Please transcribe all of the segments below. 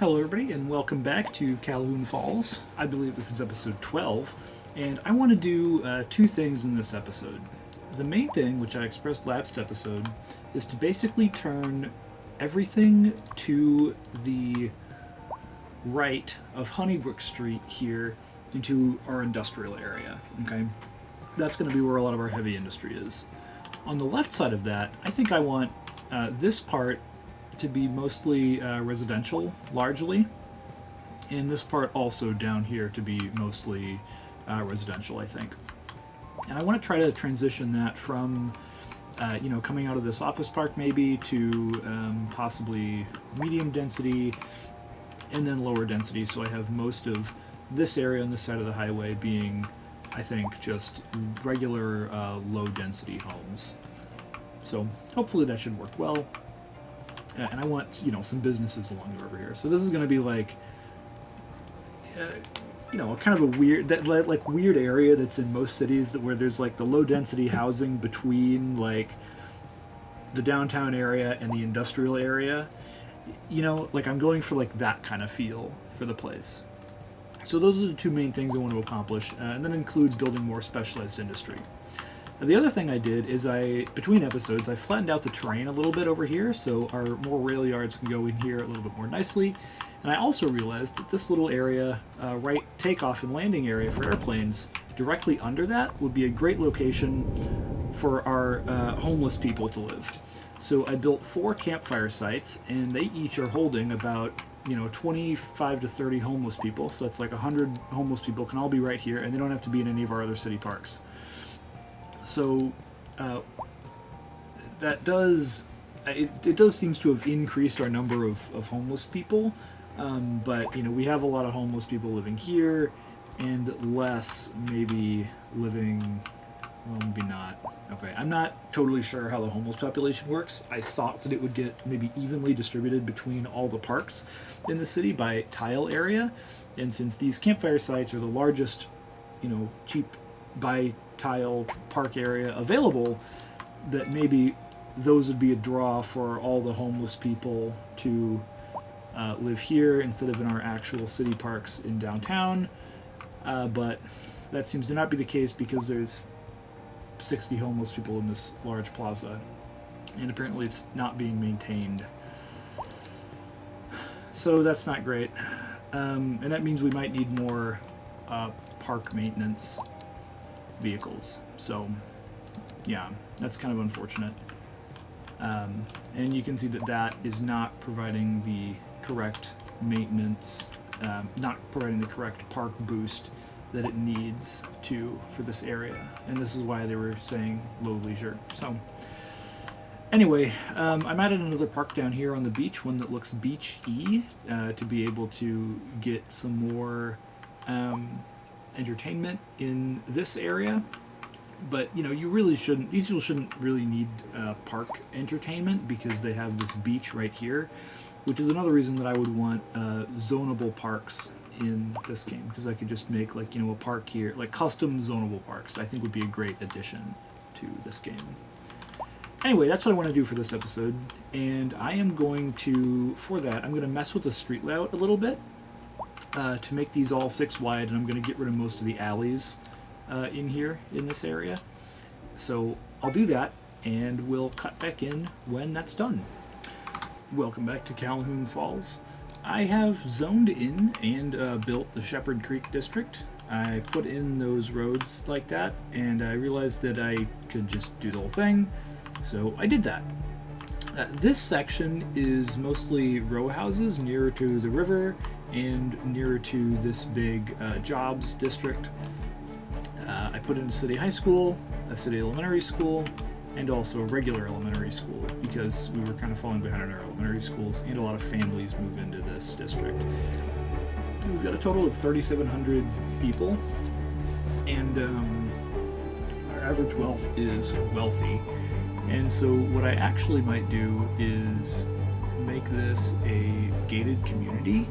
Hello, everybody, and welcome back to Calhoun Falls. I believe this is episode 12, and I want to do two things in this episode. The main thing, which I expressed last episode, is to basically turn everything to the right of Honeybrook Street here into our industrial area, okay? That's going to be where a lot of our heavy industry is. On the left side of that, I think I want this part to be mostly residential, largely, and this part also down here to be mostly residential, I think. And I want to try to transition that from, coming out of this office park maybe to possibly medium density and then lower density, so I have most of this area on this side of the highway being, I think, just regular low density homes. So hopefully that should work well. And I want, some businesses along the river here. So this is going to be like, kind of a weird, weird area that's in most cities where there's like the low density housing between like the downtown area and the industrial area. I'm going for like that kind of feel for the place. So those are the two main things I want to accomplish, and that includes building more specialized industry. The other thing I did is between episodes, I flattened out the terrain a little bit over here so our more rail yards can go in here a little bit more nicely. And I also realized that this little area, right takeoff and landing area for airplanes, directly under that would be a great location for our homeless people to live. So I built 4 campfire sites, and they each are holding about 25 to 30 homeless people. So that's like 100 homeless people can all be right here, and they don't have to be in any of our other city parks. So that does it does seems to have increased our number of homeless people, but we have a lot of homeless people living here, and less maybe living. Well, maybe not. Okay, I'm not totally sure how the homeless population works. I thought that it would get maybe evenly distributed between all the parks in the city by tile area, and since these campfire sites are the largest, cheap by tile park area available, that maybe those would be a draw for all the homeless people to live here instead of in our actual city parks in downtown, but that seems to not be the case because there's 60 homeless people in this large plaza, and apparently it's not being maintained, so that's not great, and that means we might need more park maintenance vehicles. So yeah, that's kind of unfortunate, and you can see that is not providing the correct maintenance, not providing the correct park boost that it needs for this area, and this is why they were saying low leisure. So anyway, I'm added another park down here on the beach, one that looks beach-y, to be able to get some more entertainment in this area. But you really shouldn't, these people shouldn't really need park entertainment because they have this beach right here, which is another reason that I would want zonable parks in this game, because I could just make a park here, like custom zonable parks. I think would be a great addition to this game. Anyway, that's what I want to do for this episode, and I am going to, for that, I'm going to mess with the street layout a little bit to make these all 6 wide, and I'm going to get rid of most of the alleys in here, in this area. So I'll do that, and we'll cut back in when that's done. Welcome back to Calhoun Falls. I have zoned in and built the Shepherd Creek district. I put in those roads like that, and I realized that I could just do the whole thing, so I did that. This section is mostly row houses nearer to the river and nearer to this big jobs district. I put in a city high school, a city elementary school, and also a regular elementary school, because we were kind of falling behind in our elementary schools, and a lot of families move into this district. We've got a total of 3,700 people, and our average wealth is wealthy. And so what I actually might do is make this a gated community,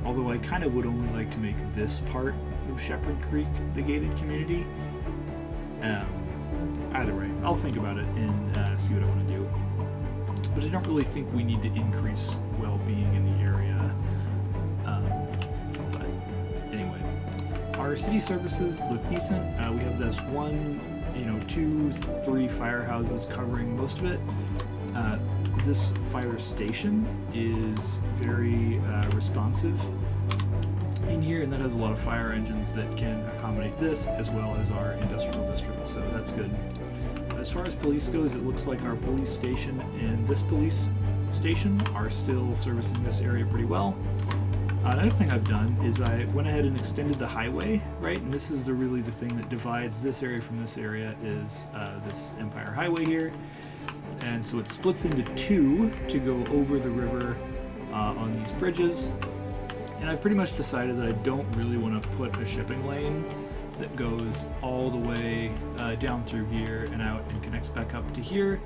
although I kind of would only like to make this part of Shepherd Creek the gated community. Either way, I'll think about it and see what I want to do. But I don't really think we need to increase well-being in the our city services look decent. We have this one, 2, 3 firehouses covering most of it. This fire station is very responsive in here, and that has a lot of fire engines that can accommodate this, as well as our industrial district, so that's good. As far as police goes, it looks like our police station and this police station are still servicing this area pretty well. Another thing I've done is I went ahead and extended the highway, right? And this is really the thing that divides this area from this area is this Empire Highway here. And so it splits into 2 to go over the river on these bridges. And I've pretty much decided that I don't really want to put a shipping lane that goes all the way down through here and out and connects back up to here,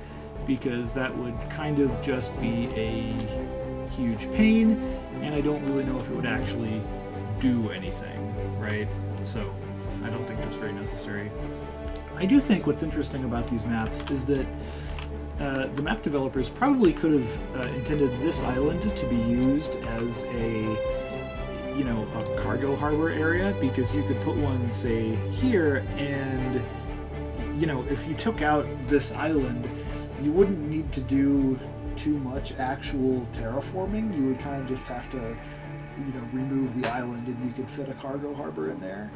because that would kind of just be a huge pain, and I don't really know if it would actually do anything, right? So I don't think that's very necessary. I do think what's interesting about these maps is that the map developers probably could have intended this island to be used as a cargo harbor area, because you could put one, say, here, and if you took out this island, you wouldn't need to do too much actual terraforming. You would kind of just have to remove the island, and you could fit a cargo harbor in there.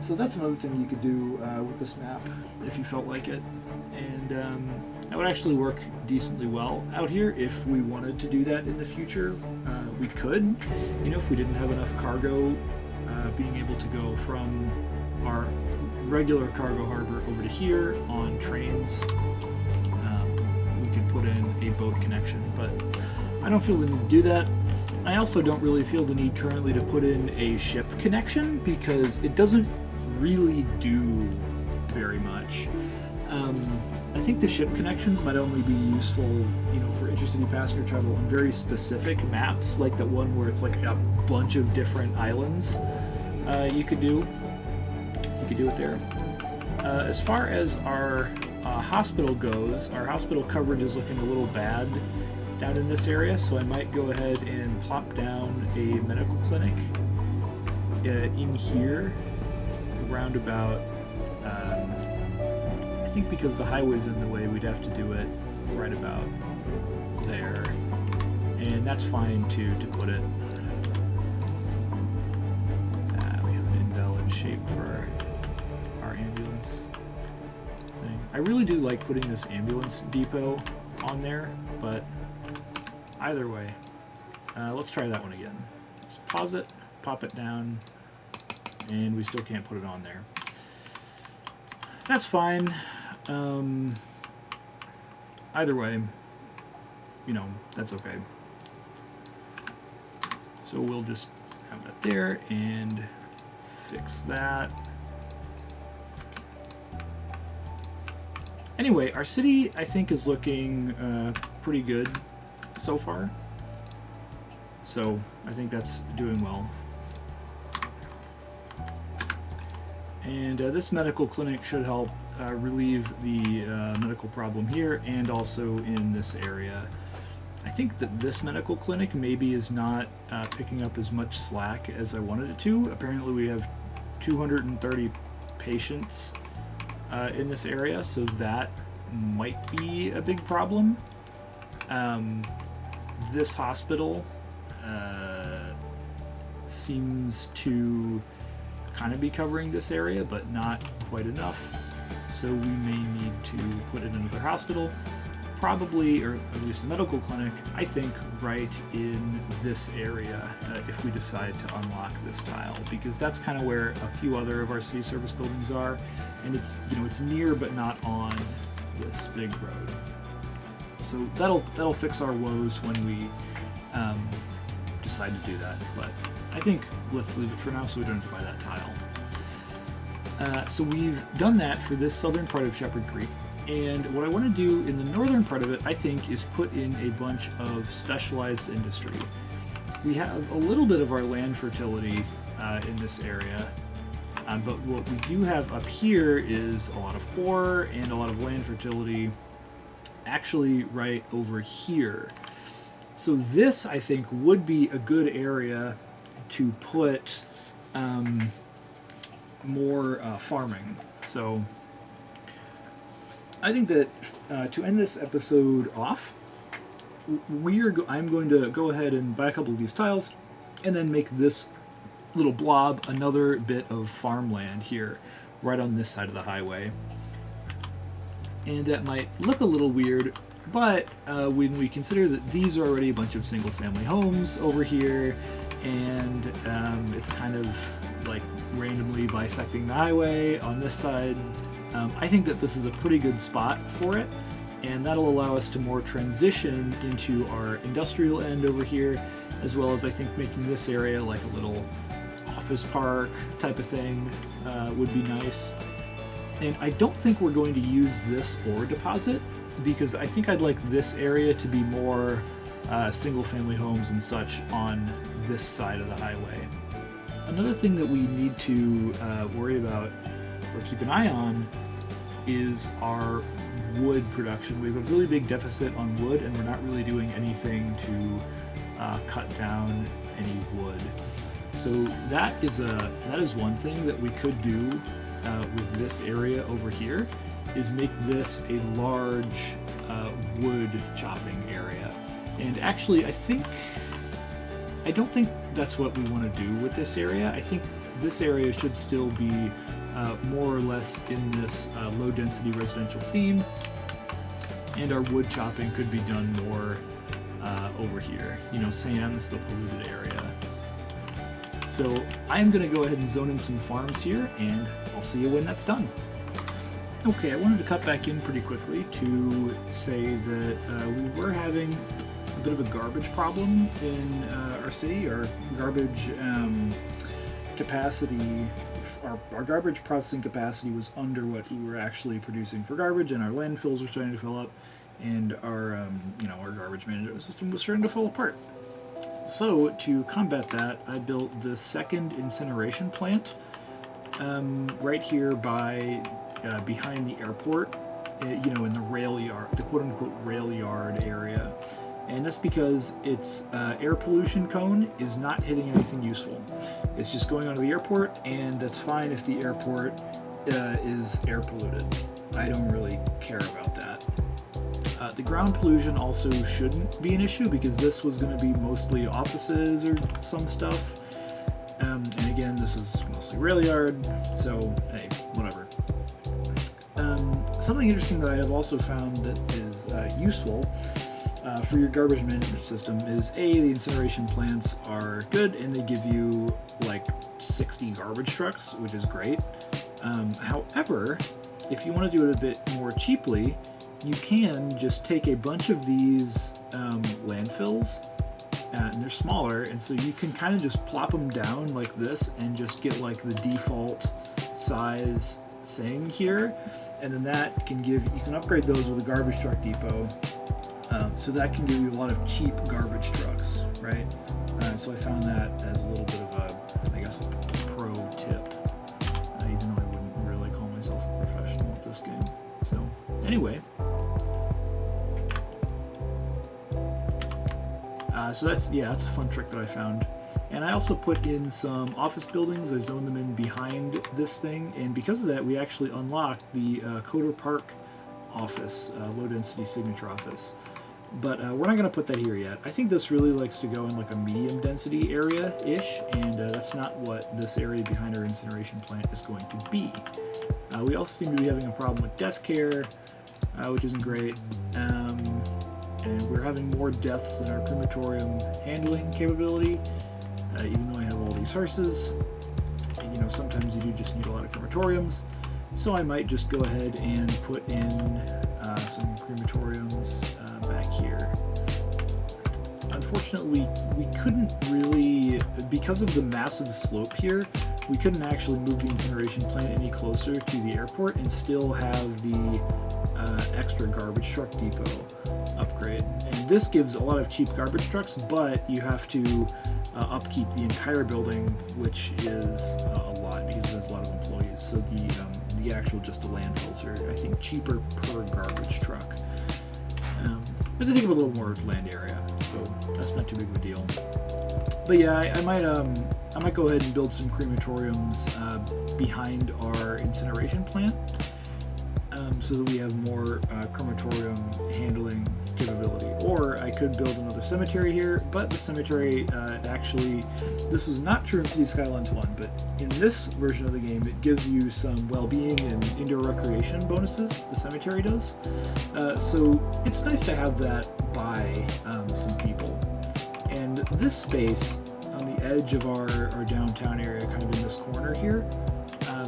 So that's another thing you could do with this map if you felt like it, and that would actually work decently well out here. If we wanted to do that in the future, we could. If we didn't have enough cargo, being able to go from our regular cargo harbor over to here on trains, we could put in a boat connection, but I don't feel the need to do that. I also don't really feel the need currently to put in a ship connection, because it doesn't really do very much. I think the ship connections might only be useful, for intercity passenger travel on very specific maps, like the one where it's like a bunch of different islands. You could do it there. As far as our hospital goes, our hospital coverage is looking a little bad down in this area, so I might go ahead and plop down a medical clinic in here, around about, I think because the highway's in the way, we'd have to do it right about there, and that's fine to put it. We have an invalid shape for our ambulance thing. I really do like putting this ambulance depot on there, but either way, let's try that one again. Let's pause it, pop it down, and we still can't put it on there. That's fine. Either way, that's okay. So we'll just have that there and fix that. Anyway, our city, I think, is looking pretty good so far. So I think that's doing well. And this medical clinic should help relieve the medical problem here, and also in this area. I think that this medical clinic maybe is not picking up as much slack as I wanted it to. Apparently we have 230 patients in this area, so that might be a big problem. This hospital seems to kind of be covering this area, but not quite enough. So we may need to put in another hospital, probably, or at least a medical clinic, I think, right in this area if we decide to unlock this tile, because that's kind of where a few other of our city service buildings are, and it's it's near but not on this big road. So that'll fix our woes when we decide to do that. But I think let's leave it for now so we don't have to buy that tile. So we've done that for this southern part of Shepherd Creek, and what I want to do in the northern part of it, I think, is put in a bunch of specialized industry. We have a little bit of our land fertility in this area, but what we do have up here is a lot of ore and a lot of land fertility actually right over here. So this, I think, would be a good area to put more farming. So I think that to end this episode off, I'm going to go ahead and buy a couple of these tiles and then make this little blob another bit of farmland here right on this side of the highway. And that might look a little weird, but when we consider that these are already a bunch of single family homes over here, and it's kind of like randomly bisecting the highway on this side, I think that this is a pretty good spot for it, and that'll allow us to more transition into our industrial end over here, as well as I think making this area like a little office park type of thing would be nice. And I don't think we're going to use this ore deposit, because I think I'd like this area to be more single family homes and such on this side of the highway. Another thing that we need to worry about or keep an eye on is our wood production. We have a really big deficit on wood, and we're not really doing anything to cut down any wood. So that is one thing that we could do with this area over here, is make this a large wood chopping area. And actually, I don't think that's what we want to do with this area. I think this area should still be more or less in this low density residential theme, and our wood chopping could be done more over here, sans the polluted area. So I'm going to go ahead and zone in some farms here, and I'll see you when that's done. Okay, I wanted to cut back in pretty quickly to say that we were having a bit of a garbage problem in our city. Our garbage capacity, our garbage processing capacity was under what we were actually producing for garbage, and our landfills were starting to fill up, and our our garbage management system was starting to fall apart. So to combat that, I built the second incineration plant right here behind the airport, in the rail yard, the quote-unquote rail yard area. And that's because its air pollution cone is not hitting anything useful. It's just going onto the airport, and that's fine if the airport is air polluted. I don't really care about that. The ground pollution also shouldn't be an issue, because this was going to be mostly offices or some stuff. And again, this is mostly rail yard, so hey, whatever. Something interesting that I have also found that is useful for your garbage management system is the incineration plants are good, and they give you like 60 garbage trucks, which is great. However, if you want to do it a bit more cheaply, you can just take a bunch of these landfills, and they're smaller, and so you can kind of just plop them down like this and just get like the default size thing here, and then that can you can upgrade those with a garbage truck depot, so that can give you a lot of cheap garbage trucks, right? So I found that as a little bit of a pro tip, even though I wouldn't really call myself a professional at this game. So anyway, so that's a fun trick that I found. And I also put in some office buildings. I zoned them in behind this thing, and because of that, we actually unlocked the Coder Park office, low density signature office. But we're not going to put that here yet. I think this really likes to go in like a medium density area-ish, and that's not what this area behind our incineration plant is going to be. We also seem to be having a problem with death care, which isn't great. And we're having more deaths than our crematorium handling capability, even though I have all these hearses. And, sometimes you do just need a lot of crematoriums, so I might just go ahead and put in some crematoriums back here. Unfortunately, we couldn't really, because of the massive slope here, we couldn't actually move the incineration plant any closer to the airport and still have the extra garbage truck depot upgrade. And this gives a lot of cheap garbage trucks, but you have to upkeep the entire building, which is a lot because it has a lot of employees. So the actual just the landfills are, I think, cheaper per garbage truck. But they take up a little more land area, so that's not too big of a deal. But yeah, I I might go ahead and build some crematoriums behind our incineration plant, so that we have more crematorium handling capability. Or I could build another cemetery here, but the cemetery actually, this was not true in City Skylines 1, but in this version of the game, it gives you some well-being and indoor recreation bonuses, the cemetery does. So it's nice to have that by some people. And this space on the edge of our downtown area, kind of in this corner here,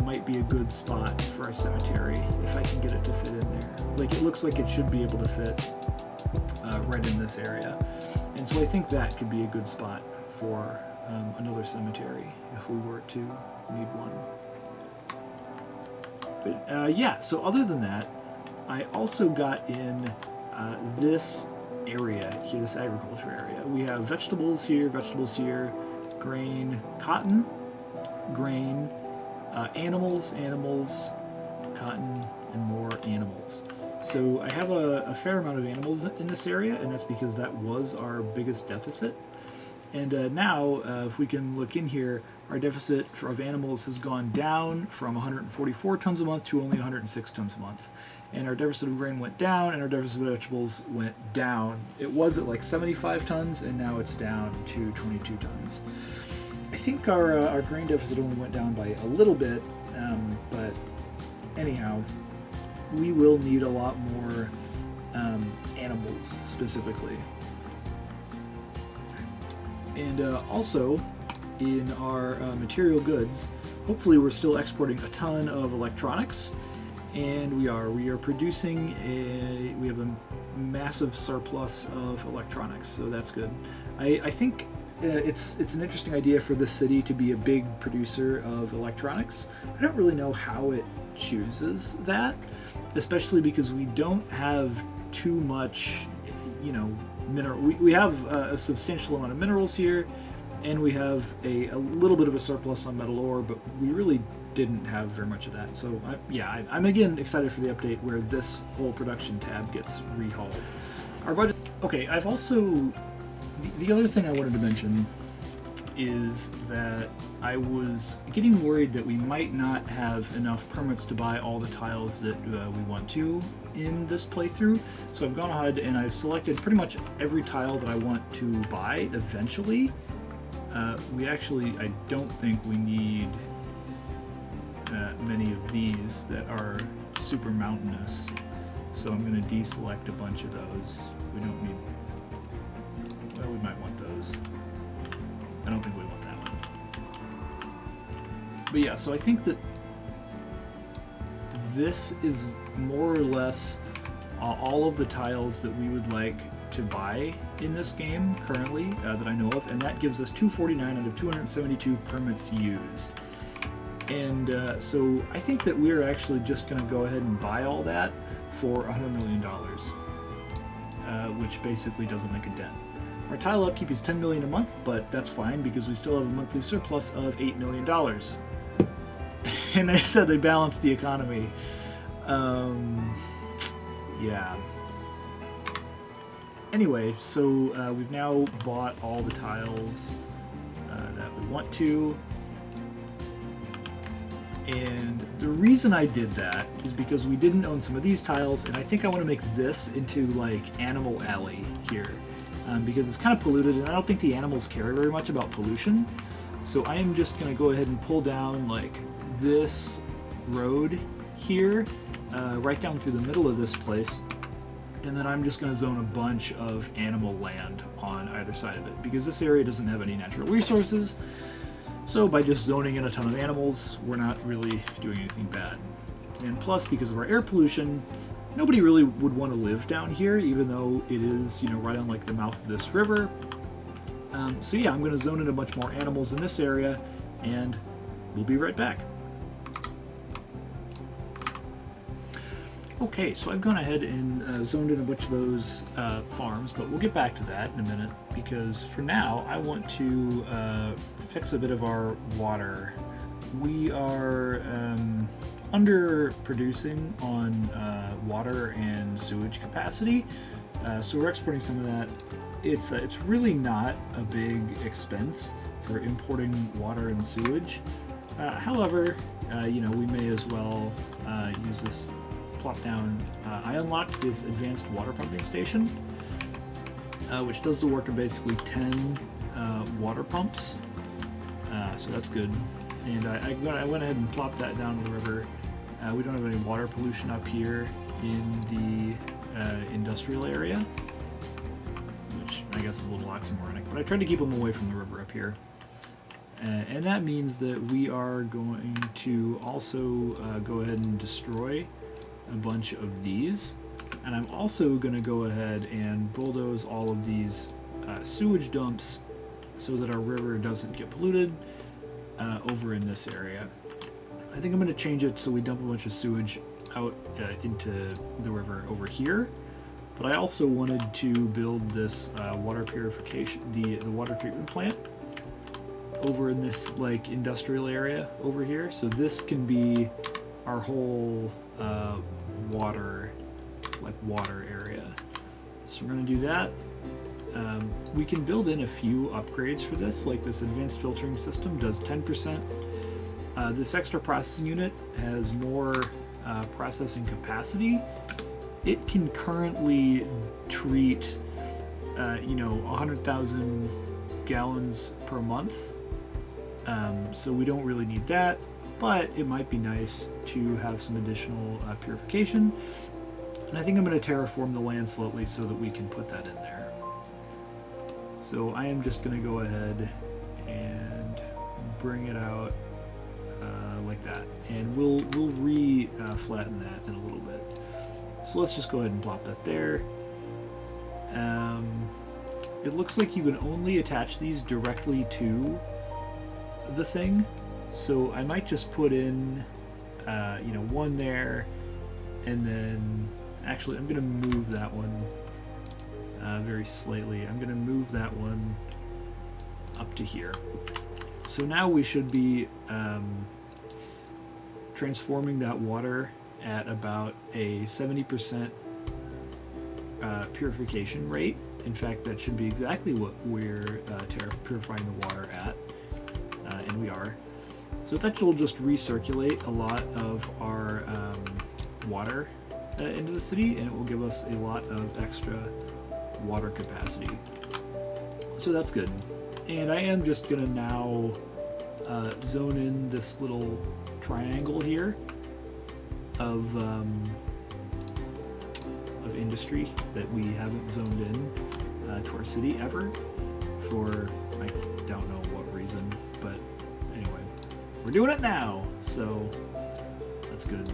might be a good spot for a cemetery if I can get it to fit in there. Like, it looks like it should be able to fit right in this area. And so I think that could be a good spot for another cemetery if we were to need one. But yeah, so other than that, I also got in this area here, this agriculture area. We have vegetables here, grain, cotton, grain, animals, cotton, and more animals. So I have a fair amount of animals in this area, and that's because that was our biggest deficit. And now, if we can look in here, our deficit of animals has gone down from 144 tons a month to only 106 tons a month. And our deficit of grain went down, and our deficit of vegetables went down. It was at like 75 tons, and now it's down to 22 tons. I think our grain deficit only went down by a little bit, but anyhow, we will need a lot more animals specifically. And also, in our material goods, hopefully we're still exporting a ton of electronics, and we are producing we have a massive surplus of electronics, so that's good. I think it's an interesting idea for the city to be a big producer of electronics. I don't really know how it chooses that, especially because we don't have too much, mineral. We have a substantial amount of minerals here, and we have a little bit of a surplus on metal ore, but we really didn't have very much of that. So I'm again excited for the update where this whole production tab gets rehauled. Our budget. Okay, I've also. The other thing I wanted to mention is that I was getting worried that we might not have enough permits to buy all the tiles that we want to in this playthrough. So I've gone ahead and I've selected pretty much every tile that I want to buy eventually. I don't think we need many of these that are super mountainous. So I'm going to deselect a bunch of those. We don't need. Well, we might want those. I don't think we want that one. But yeah, so I think that this is more or less all of the tiles that we would like to buy in this game currently that I know of, and that gives us 249 out of 272 permits used. And so I think that we're actually just going to go ahead and buy all that for $100 million, which basically doesn't make a dent. Our tile upkeep is $10 million a month, but that's fine because we still have a monthly surplus of $8 million. And they said they balanced the economy. Yeah. Anyway, so we've now bought all the tiles that we want to. And the reason I did that is because we didn't own some of these tiles, and I think I want to make this into like Animal Alley here. Because it's kind of polluted, and I don't think the animals care very much about pollution. So I am just going to go ahead and pull down like this road here, right down through the middle of this place, and then I'm just going to zone a bunch of animal land on either side of it, because this area doesn't have any natural resources. So by just zoning in a ton of animals, we're not really doing anything bad. And plus, because of our air pollution, nobody really would want to live down here, even though it is, right on like the mouth of this river. So yeah, I'm going to zone in a bunch more animals in this area, and we'll be right back. Okay, so I've gone ahead and zoned in a bunch of those farms, but we'll get back to that in a minute, because for now I want to fix a bit of our water. We are underproducing on water and sewage capacity, so we're exporting some of that. It's really not a big expense, for importing water and sewage. However, you know, we may as well use this plop down. I unlocked this advanced water pumping station, which does the work of basically 10 water pumps. So that's good. And I went ahead and plopped that down the river. We don't have any water pollution up here in the industrial area, which I guess is a little oxymoronic, but I tried to keep them away from the river up here. And that means that we are going to also go ahead and destroy a bunch of these. And I'm also going to go ahead and bulldoze all of these sewage dumps so that our river doesn't get polluted over in this area. I think I'm going to change it so we dump a bunch of sewage out into the river over here. But I also wanted to build this water purification, the water treatment plant over in this like industrial area over here. So this can be our whole water area. So we're going to do that. We can build in a few upgrades for this, like this advanced filtering system does 10%. This extra processing unit has more processing capacity. It can currently treat, 100,000 gallons per month. So we don't really need that, but it might be nice to have some additional purification. And I think I'm going to terraform the land slightly so that we can put that in there. So I am just going to go ahead and bring it out like that, and we'll flatten that in a little bit. So let's just go ahead and plop that there. It looks like you can only attach these directly to the thing, so I might just put in one there, and then actually I'm gonna move that one very slightly. I'm gonna move that one up to here. So now we should be transforming that water at about a 70% purification rate. In fact, that should be exactly what we're purifying the water at, and we are. So that will just recirculate a lot of our water into the city, and it will give us a lot of extra water capacity. So that's good. And I am just going to now zone in this little triangle here of industry that we haven't zoned in to our city ever for I don't know what reason, but anyway, we're doing it now, so that's good.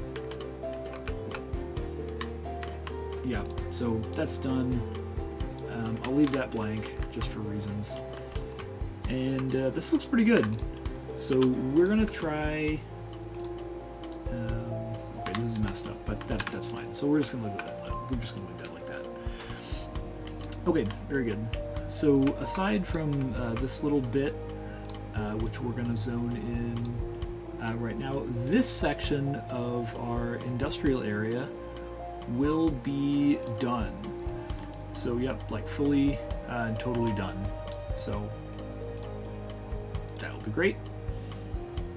Yeah, so that's done. I'll leave that blank just for reasons. And this looks pretty good. So we're gonna try. Okay, this is messed up, but that's fine. So we're just gonna leave that. We're just gonna leave that like that. Okay, very good. So aside from this little bit, which we're gonna zone in right now, this section of our industrial area will be done. So yep, like fully and totally done. So that'll be great.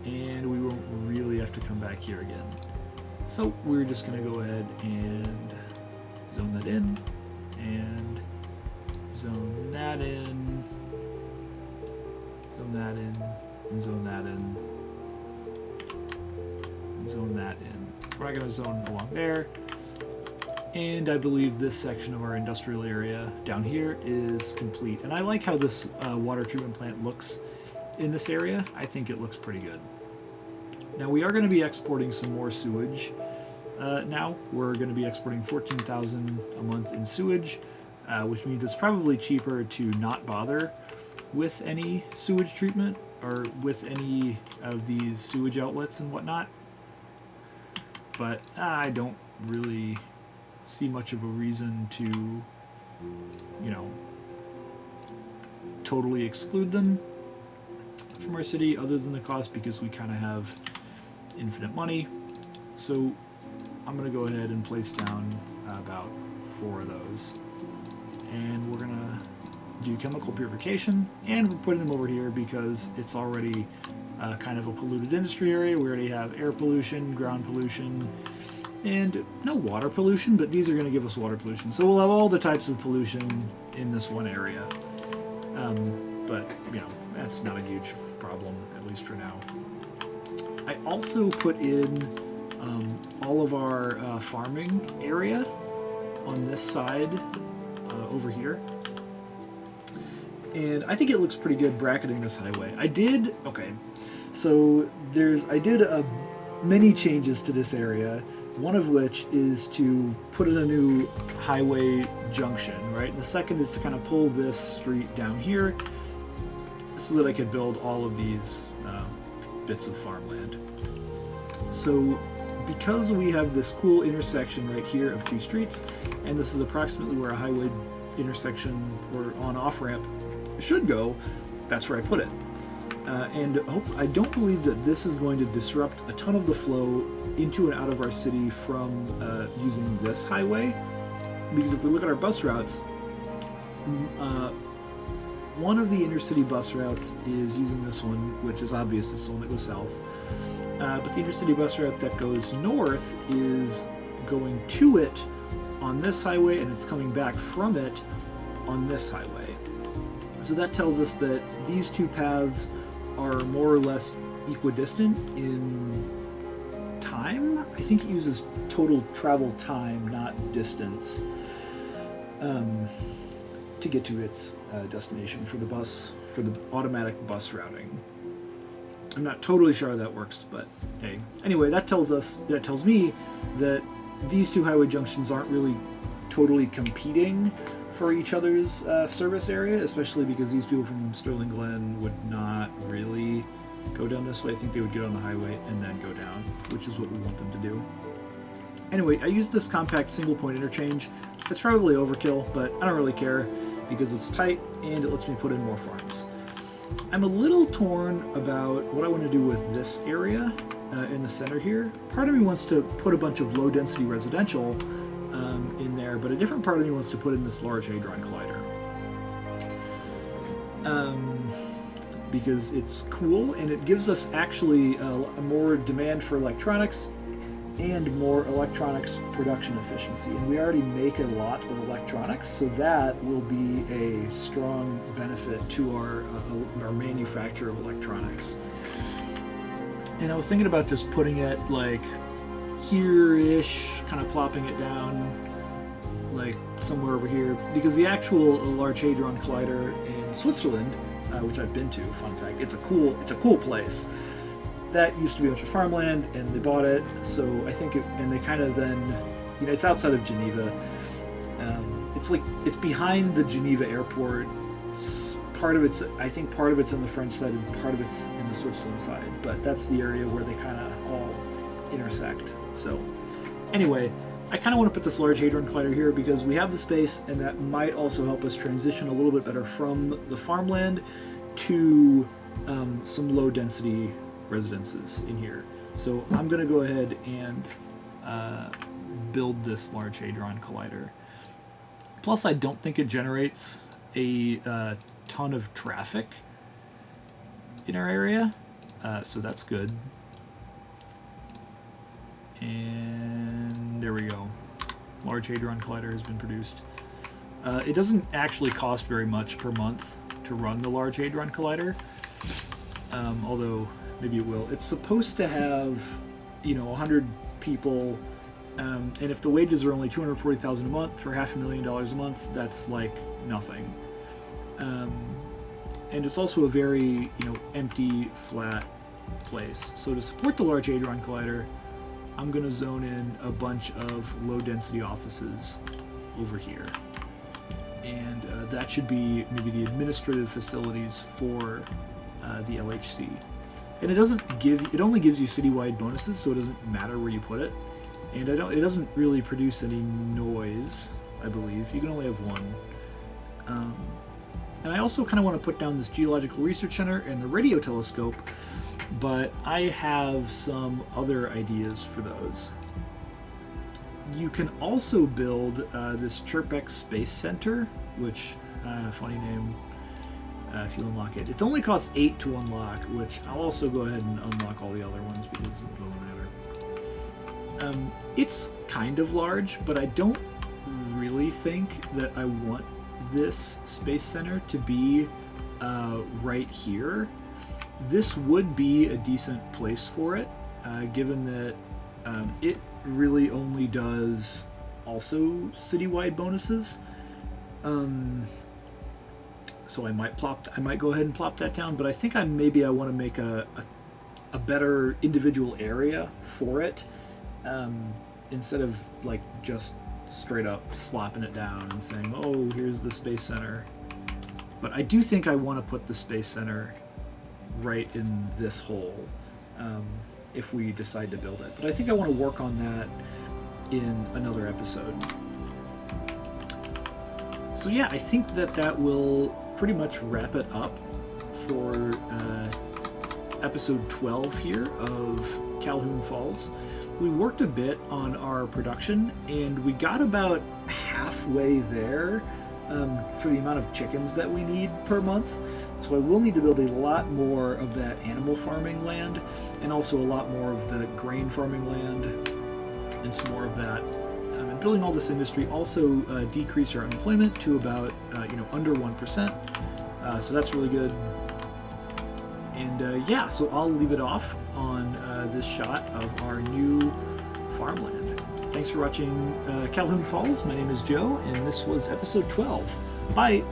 And we won't really have to come back here again. So we're just gonna go ahead and zone that in, and zone that in, zone that in, and zone that in, and zone that in. We're not gonna zone along there. And I believe this section of our industrial area down here is complete. And I like how this water treatment plant looks in this area. I think it looks pretty good. Now we are going to be exporting some more sewage. Now we're going to be exporting 14,000 a month in sewage, which means it's probably cheaper to not bother with any sewage treatment or with any of these sewage outlets and whatnot. But I don't really see much of a reason to, totally exclude them from our city other than the cost, because we kind of have infinite money. So I'm going to go ahead and place down about 4 of those. And we're going to do chemical purification, and we're putting them over here because it's already kind of a polluted industry area. We already have air pollution, ground pollution, and no water pollution, but these are going to give us water pollution. So we'll have all the types of pollution in this one area. But, you know, that's not a huge problem, at least for now. I also put in all of our farming area on this side over here. And I think it looks pretty good bracketing this highway. I did many changes to this area, one of which is to put in a new highway junction, right? And the second is to kind of pull this street down here so that I could build all of these bits of farmland. So because we have this cool intersection right here of two streets, and this is approximately where a highway intersection or on-off ramp should go, that's where I put it. And I don't believe that this is going to disrupt a ton of the flow into and out of our city from using this highway, because if we look at our bus routes, one of the intercity bus routes is using this one, which is obvious, this one that goes south. But the intercity bus route that goes north is going to it on this highway, and it's coming back from it on this highway. So that tells us that these two paths are more or less equidistant in time. I think it uses total travel time, not distance, to get to its destination for the automatic bus routing. I'm not totally sure how that works, but hey. Anyway, that tells me that these two highway junctions aren't really totally competing for each other's service area, especially because these people from Sterling Glen would not really go down this way. I think they would get on the highway and then go down, which is what we want them to do. Anyway, I used this compact single point interchange. It's probably overkill, but I don't really care because it's tight and it lets me put in more farms. I'm a little torn about what I want to do with this area in the center here. Part of me wants to put a bunch of low density residential in there, but a different part of me wants to put in this Large Hadron Collider. Because it's cool and it gives us actually a more demand for electronics and more electronics production efficiency. And we already make a lot of electronics, so that will be a strong benefit to our manufacture of electronics. And I was thinking about just putting it like here-ish, kind of plopping it down like somewhere over here, because the actual Large Hadron Collider in Switzerland, which I've been to, fun fact, it's a cool place. That used to be a bunch of farmland, and they bought it. So I think and they kind of then, it's outside of Geneva. It's behind the Geneva airport. I think part of it's on the French side and part of it's in the Switzerland side. But that's the area where they kind of all intersect. So anyway, I kind of want to put this Large Hadron Collider here because we have the space, and that might also help us transition a little bit better from the farmland to some low density residences in here. So I'm going to go ahead and build this Large Hadron Collider. Plus, I don't think it generates a ton of traffic in our area, so that's good. And there we go. Large Hadron Collider has been produced. It doesn't actually cost very much per month to run the Large Hadron Collider, although maybe it will. It's supposed to have, 100 people, and if the wages are only $240,000 a month for $500,000 a month, that's like nothing. And it's also a very, empty, flat place. So to support the Large Hadron Collider, I'm going to zone in a bunch of low-density offices over here. And that should be maybe the administrative facilities for the LHC. And it only gives you citywide bonuses, so it doesn't matter where you put it. And it doesn't really produce any noise, I believe. You can only have one. And I also kind of want to put down this Geological Research Center and the radio telescope, but I have some other ideas for those. You can also build this Chirpec Space Center, which Funny name. If you unlock it, it only costs 8 to unlock, which I'll also go ahead and unlock all the other ones because it doesn't matter. It's kind of large, but I don't really think that I want this space center to be right here. This would be a decent place for it, given that it really only does also citywide bonuses. So I might go ahead and plop that down, but I think I want to make a better individual area for it, instead of like just straight up slapping it down and saying, oh, here's the space center. But I do think I want to put the space center right in this hole, if we decide to build it. But I think I want to work on that in another episode. So yeah, I think that will pretty much wrap it up for episode 12 here of Calhoun Falls. We worked a bit on our production, and we got about halfway there for the amount of chickens that we need per month. So I will need to build a lot more of that animal farming land, and also a lot more of the grain farming land, and some more of that. And building all this industry also decreased our unemployment to about under 1%. So that's really good. And yeah, so I'll leave it off on this shot of our new farmland. Thanks for watching Calhoun Falls. My name is Joe, and this was episode 12. Bye!